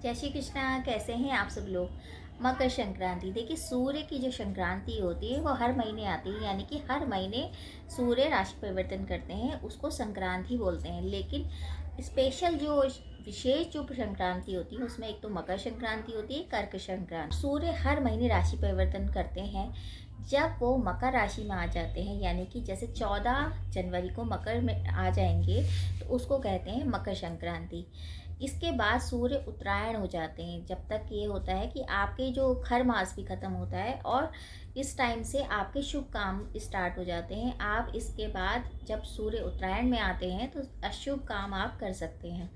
जय श्री कृष्णा। कैसे हैं आप सब लोग। मकर संक्रांति, देखिए सूर्य की जो संक्रांति होती है वो हर महीने आती है, यानी कि हर महीने सूर्य राशि परिवर्तन करते हैं, उसको संक्रांति बोलते हैं। लेकिन स्पेशल जो विशेष जो संक्रांति होती है उसमें एक तो मकर संक्रांति होती है, कर्क संक्रांति। सूर्य हर महीने राशि परिवर्तन करते हैं। जब वो मकर राशि में आ जाते हैं, यानी कि जैसे 14 जनवरी को मकर में आ जाएंगे, तो उसको कहते हैं मकर संक्रांति। इसके बाद सूर्य उत्तरायण हो जाते हैं। जब तक ये होता है कि आपके जो खर मास भी खत्म होता है और इस टाइम से आपके शुभ काम स्टार्ट हो जाते हैं। आप इसके बाद जब सूर्य उत्तरायण में आते हैं तो अशुभ काम आप कर सकते हैं।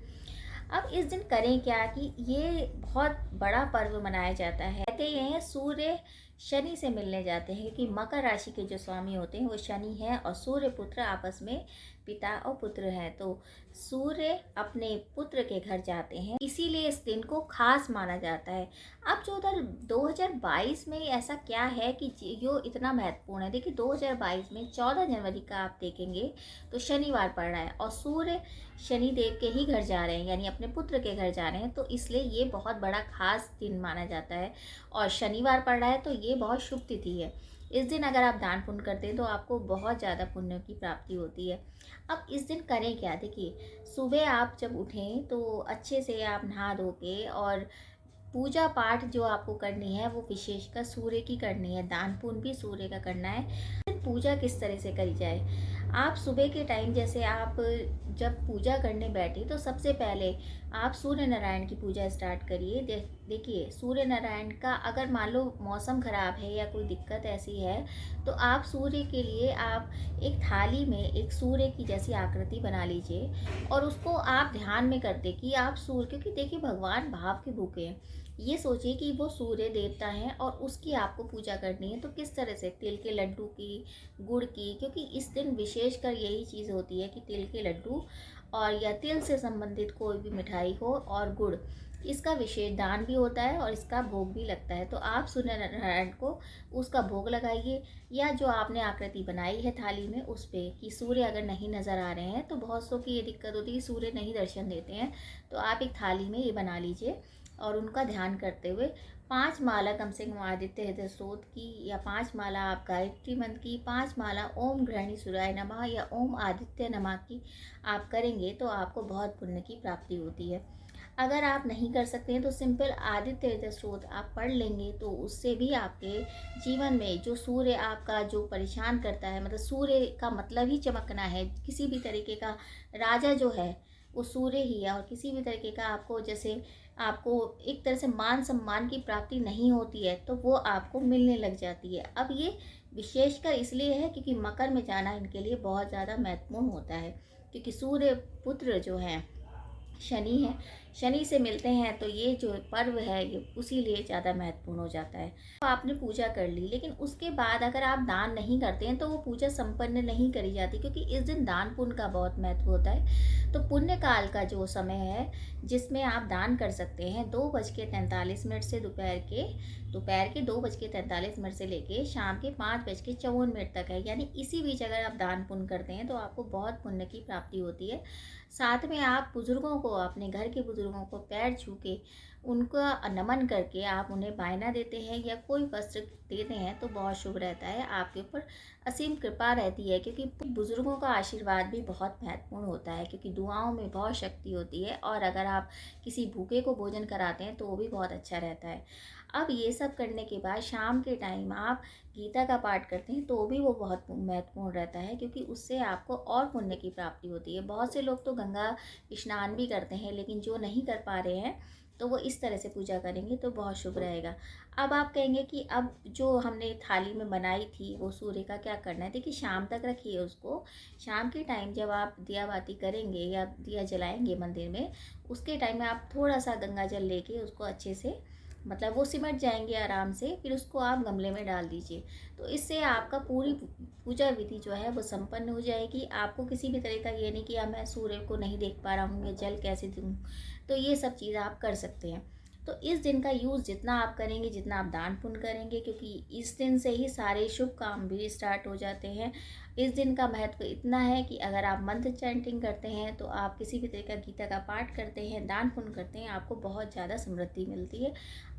अब इस दिन करें क्या कि ये बहुत बड़ा पर्व मनाया जाता है। कहते ये हैं सूर्य शनि से मिलने जाते हैं कि मकर राशि के जो स्वामी होते हैं वो शनि हैं और सूर्य पुत्र आपस में पिता और पुत्र हैं, तो सूर्य अपने पुत्र के घर जाते हैं, इसीलिए इस दिन को खास माना जाता है। अब जो उधर 2022 में ऐसा क्या है कि जो इतना महत्वपूर्ण है। देखिए 2022 में 14 जनवरी का आप देखेंगे तो शनिवार पड़ रहा है और सूर्य शनि देव के ही घर जा रहे हैं, यानी अपने पुत्र के घर जा रहे हैं, तो इसलिए ये बहुत बड़ा खास दिन माना जाता है। और शनिवार पड़ रहा है तो ये बहुत शुभ तिथि है। इस दिन अगर आप दान पुण्य करते हैं तो आपको बहुत ज़्यादा पुण्य की प्राप्ति होती है। अब इस दिन करें क्या, देखिए सुबह आप जब उठें तो अच्छे से आप नहा धो के और पूजा पाठ जो आपको करनी है वो विशेषकर सूर्य की करनी है, दान पुण्य भी सूर्य का करना है। पूजा किस तरह से करी जाए। आप सुबह के टाइम जैसे आप जब पूजा करने बैठे तो सबसे पहले आप सूर्य नारायण की पूजा स्टार्ट करिए। देखिए सूर्य नारायण का अगर मान लो मौसम ख़राब है या कोई दिक्कत ऐसी है तो आप सूर्य के लिए आप एक थाली में एक सूर्य की जैसी आकृति बना लीजिए और उसको आप ध्यान में करते कि आप सूर्य, क्योंकि देखिए भगवान भाव के भूखे हैं। ये सोचिए कि वो सूर्य देवता हैं और उसकी आपको पूजा करनी है, तो किस तरह से तिल के लड्डू की, गुड़ की, क्योंकि इस दिन विशेषकर यही चीज़ होती है कि तिल के लड्डू और या तिल से संबंधित कोई भी मिठाई हो और गुड़, इसका विशेष दान भी होता है और इसका भोग भी लगता है। तो आप सूर्य नारायण को उसका भोग लगाइए, या जो आपने आकृति बनाई है थाली में उस पर कि सूर्य अगर नहीं नज़र आ रहे हैं तो बहुत सौ की ये दिक्कत होती है, सूर्य नहीं दर्शन देते हैं, तो आप एक थाली में ये बना लीजिए और उनका ध्यान करते हुए 5 माला कम से कम आदित्य हृदय स्तोत्र की, या 5 माला आप गायत्री मंत्र की, 5 माला ओम गृहिणी सूर्याय नमः या ओम आदित्य नमः की आप करेंगे तो आपको बहुत पुण्य की प्राप्ति होती है। अगर आप नहीं कर सकते हैं तो सिंपल आदित्य हृदय स्तोत्र आप पढ़ लेंगे, तो उससे भी आपके जीवन में जो सूर्य आपका जो परेशान करता है, मतलब सूर्य का मतलब ही चमकना है, किसी भी तरीके का राजा जो है वो सूर्य ही है, और किसी भी तरीके का आपको जैसे आपको एक तरह से मान सम्मान की प्राप्ति नहीं होती है तो वो आपको मिलने लग जाती है। अब ये विशेषकर इसलिए है क्योंकि मकर में जाना इनके लिए बहुत ज़्यादा महत्वपूर्ण होता है, क्योंकि सूर्य पुत्र जो हैं शनि है, शनि से मिलते हैं, तो ये जो पर्व है ये उसी लिए ज़्यादा महत्वपूर्ण हो जाता है। तो आपने पूजा कर ली, लेकिन उसके बाद अगर आप दान नहीं करते हैं तो वो पूजा संपन्न नहीं करी जाती, क्योंकि इस दिन दान पुण्य का बहुत महत्व होता है। तो पुण्य काल का जो समय है जिसमें आप दान कर सकते हैं 2:43 से दोपहर के 2:43 से लेके शाम के 5:54 तक है, यानी इसी बीच अगर आप दान पुण्य करते हैं तो आपको बहुत पुण्य की प्राप्ति होती है। साथ में आप बुज़ुर्गों को, अपने घर के बुज़ुर्गों को पैर छू के उनका नमन करके आप उन्हें बायना देते हैं या कोई वस्त्र देते हैं तो बहुत शुभ रहता है, आपके ऊपर असीम कृपा रहती है, क्योंकि बुज़ुर्गों का आशीर्वाद भी बहुत महत्वपूर्ण होता है, क्योंकि दुआओं में बहुत शक्ति होती है। और अगर आप किसी भूखे को भोजन कराते हैं तो वो भी बहुत अच्छा रहता है। अब ये सब करने के बाद शाम के टाइम आप गीता का पाठ करते हैं तो भी वो बहुत महत्वपूर्ण रहता है, क्योंकि उससे आपको और पुण्य की प्राप्ति होती है। बहुत से लोग तो गंगा स्नान भी करते हैं, लेकिन जो नहीं कर पा रहे हैं तो वो इस तरह से पूजा करेंगे तो बहुत शुभ रहेगा। अब आप कहेंगे कि अब जो हमने थाली में बनाई थी वो सूर्य का क्या करना है। देखिए शाम तक रखिए उसको। शाम के टाइम जब आप दिया बाती करेंगे या दिया जलाएंगे मंदिर में, उसके टाइम में आप थोड़ा सा गंगा जल लेके उसको अच्छे से, मतलब वो सिमट जाएंगे आराम से, फिर उसको आप गमले में डाल दीजिए। तो इससे आपका पूरी पूजा विधि जो है वो संपन्न हो जाएगी। आपको किसी भी तरह का ये नहीं कि अब मैं सूर्य को नहीं देख पा रहा हूँ या जल कैसे दूँ, तो ये सब चीज़ आप कर सकते हैं। तो इस दिन का यूज़ जितना आप करेंगे, जितना आप दान पुण्य करेंगे, क्योंकि इस दिन से ही सारे शुभ काम भी स्टार्ट हो जाते हैं। इस दिन का महत्व इतना है कि अगर आप मंत्र चैंटिंग करते हैं, तो आप किसी भी तरह का गीता का पाठ करते हैं, दान पुण्य करते हैं, आपको बहुत ज़्यादा समृद्धि मिलती है,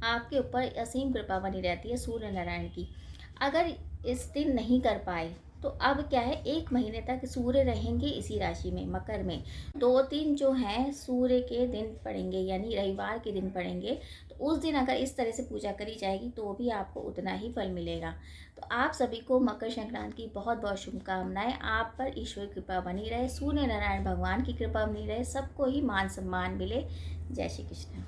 आपके ऊपर असीम कृपा बनी रहती है सूर्य नारायण की। अगर इस दिन नहीं कर पाए, तो अब क्या है, 1 महीने तक सूर्य रहेंगे इसी राशि में, मकर में। 2-3 जो हैं सूर्य के दिन पड़ेंगे, यानी रविवार के दिन पड़ेंगे, तो उस दिन अगर इस तरह से पूजा करी जाएगी तो भी आपको उतना ही फल मिलेगा। तो आप सभी को मकर संक्रांति की बहुत बहुत शुभकामनाएं। आप पर ईश्वर की कृपा बनी रहे, सूर्य नारायण भगवान की कृपा बनी रहे, सबको ही मान सम्मान मिले। जय श्री कृष्ण।